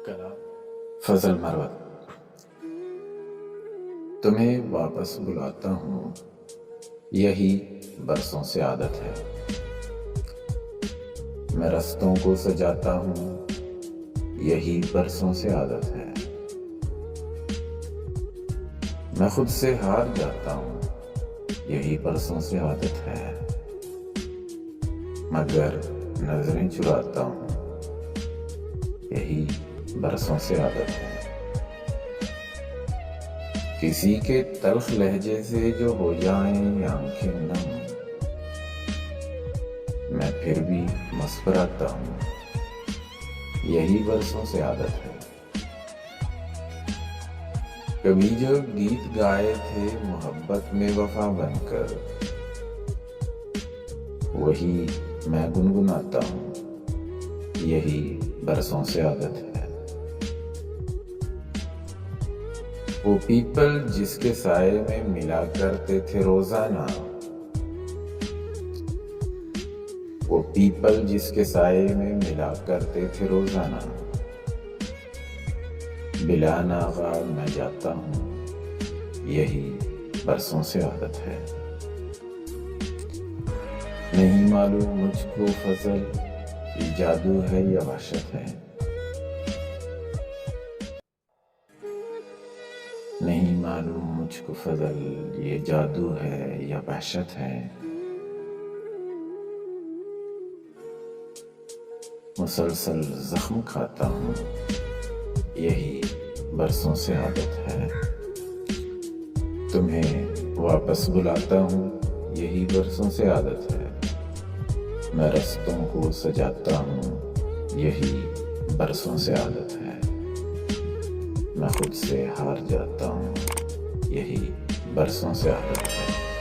कला फजल मरवत। तुम्हें वापस बुलाता हूँ, यही बरसों से आदत है। मैं रस्तों को सजाता हूँ, यही बरसों से आदत है। मैं खुद से हार जाता हूँ, यही बरसों से आदत है। मगर नजरें चुराता हूँ, यही बरसों से आदत है। किसी के तल्ख लहजे से जो हो जाएं आंखें नम, मैं फिर भी मुस्कुराता हूँ, यही बरसों से आदत है। कभी जो गीत गाए थे मोहब्बत में वफा बनकर, वही मैं गुनगुनाता हूँ, यही बरसों से आदत है। वो पीपल जिसके साए में मिला करते थे रोजाना, वो पीपल जिसके साए में मिला करते थे रोजाना, बिला नागा मैं जाता हूँ, यही बरसों से आदत है। नहीं मालूम मुझको फजल ये जादू है या वहशत है। नहीं मालूम मुझको फजल ये जादू है या वहशत है। मुसलसल जख्म खाता हूँ, यही बरसों से आदत है। तुम्हें वापस बुलाता हूँ, यही बरसों से आदत है। मैं रस्तों को सजाता हूँ, यही बरसों से आदत है। मैं खुद से हार जाता हूँ, यही बरसों से आदत है।